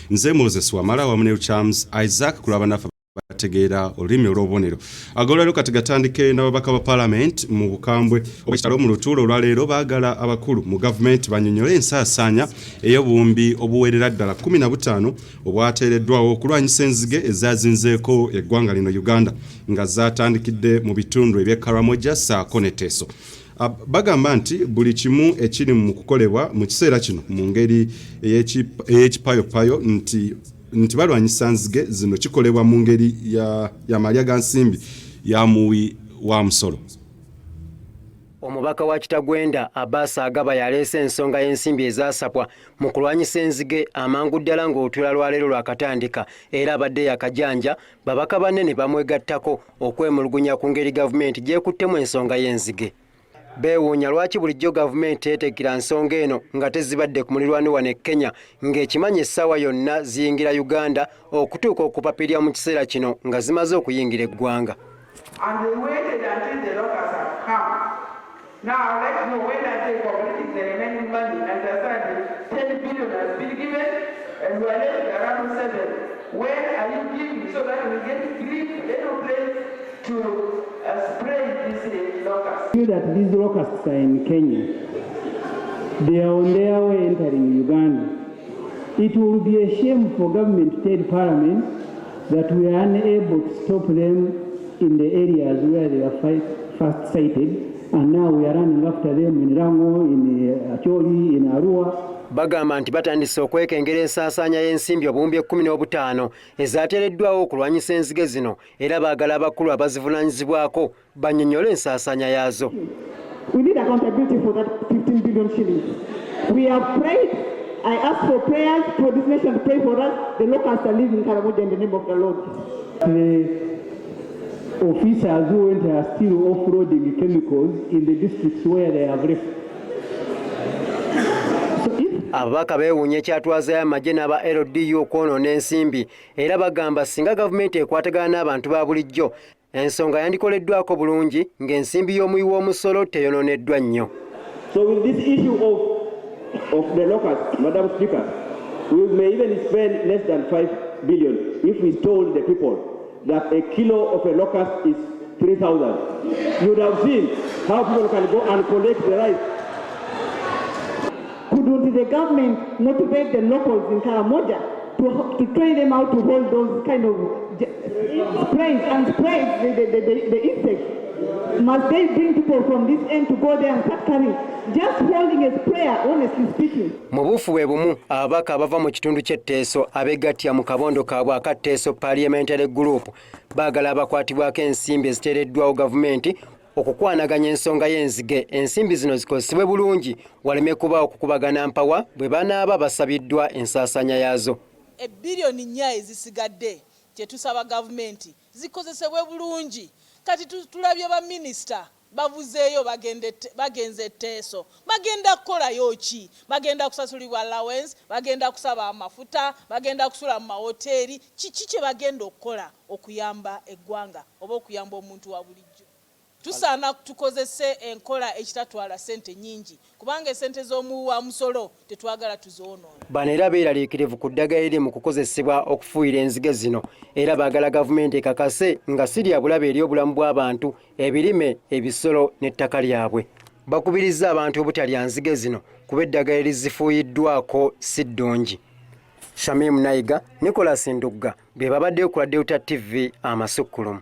nze Moses Wamala wamu ne Charles Isaac kulaba nafe bategeera olulimi olw'obubonero. Agolwaliro kati gatandike n'ababaka ba Parliament mu bukambwe obwekitalo mu lutuulo olwaleero baagala abakulu mu gavumenti bannyonnyole ensaasaanya ey'obuwumbi obuwerera ddala 15 obwateereddwawo okulwanyisa enzige ezaazinzeeko eggwanga lino Uganda nga zaatandikidde mu bitundu eby'e Karamoja ssaako ne Teso. Bagamba nti buli kimu ekiri mu kukolebwa mu kiseera kino mu ngeri ey'ekipayopayo nti balwanyisa nzige zino kikolebwa mu ngeri ya malya ga nsimbi ya muwi wa musolo. Omubaka wa Kitagwenda Abbas Agaba yaleese ensonga y'ensimbi ezaasapwa mu kulwanyisa enzige amangu ddala ng'olutuula lwaleero lwakatandika era abadde yakajanja babaka banne ne bamwegattako okwemulugunya ku ngeri gavumenti gyekuttemu ensonga y'enzige. Beewuunya lwaki bulijjo gavumenti eteekera nsonga eno nga tezibadde ku mulirwano wano e Kenya ng'ekimanya essaawa yonna ziyingira Uganda okutuuka okupapirya mu kiseera kino nga zimaze okuyingira eggwanga. Now let's know when I say completing the remaining money, understand 10 billion has been given and we are left around 7. When are you giving so that we get grip aeroplanes to spray these locusts? You that these locusts are in Kenya. They are on their way entering Uganda. It will be a shame for government to tell Parliament that we are unable to stop them in the areas where they are first sighted. And now we are running after them in Rango, in Acholi, in Arua. Bagamba nti batandise okwekengera ensaasaanya y'ensimbi obuwumbi 15 ezaateereddwawo okulwanyisa enzige zino era baagala abakulu abazivunaanyizibwako bannyonnyole ensaasaanya yaazo. We need accountability for that 15 billion shillings. We have prayed. I ask for prayers for this nation to pray for us. The locusts are living in Karamoja in the name of the Lord. Officers who went are still offloading chemicals in the districts where they have left. Ababaka beewuunya ekyatwazayo amagye n'aba LDU okwonoona ensimbi era bagamba singa gavumenti ekwatagana n'abantu ba bulijjo ensonga yandikoleddwako bulungi ng'ensimbi y'omuwi w'omusolo teyonooneddwa nnyo. So with this issue of the locusts, Madam Speaker, we may even spend less than 5 billion if we told the people that a kilo of a locust is 3,000. You would have seen how people can go and collect the rice. Couldn't the government motivate the locals in Karamoja to train them how to hold those kind of sprays and spray the insects? Must they bring people from this end to go there and start carrying? Just holding a sprayer, honestly speaking. Mu buufu bwe bumu ababaka abava mu kitundu ky'Etteeso abeegattira mu kabondo kaabwe aka Teso Parliamentary Group baagala abakwatibwako ensimbi eziteereddwawo gavumenti okukwanaganya ensonga y'enzige ensimbi zino zikozesebwe bulungi waleme kuba okukubagana mpawa bwe banaaba basabiddwa ensaasaanya yaazo. Ebbilioni 4 ezisigadde kye tusaba gavumenti zikozesebwe bulungi. Kati tulabye ba minisita bavuzeeyo bagenze Teso bagenda kukolayo ki? Bagenda kusasulibwa allowance, bagenda kusaba amafuta, bagenda kusula mu mahoteri. Kiki kye bagenda okukola okuyamba eggwanga oba okuyamba omuntu wa bulijjo? Tusaana tukozese enkola ekitatwala sente nyingi kubanga sente z'omuwi wa musolo tetwagala tuzoonoona. Bano era beeraliikirivu ku ddagala eri mu kukozesebwa okufuuyira enzige zino era baagala gavumenti ekakase nga si lya bulabe eri obulamu bw'abantu, ebirime, ebisolo n'ettaka lyabwe. Bakubirizza abantu obutalya nzige zino kuba eddagala erizifuuyiddwako si ddungi. Shamim Naiga, Nicholas Ndugga be babaddeyo ku Delta TV Amasukkulumu.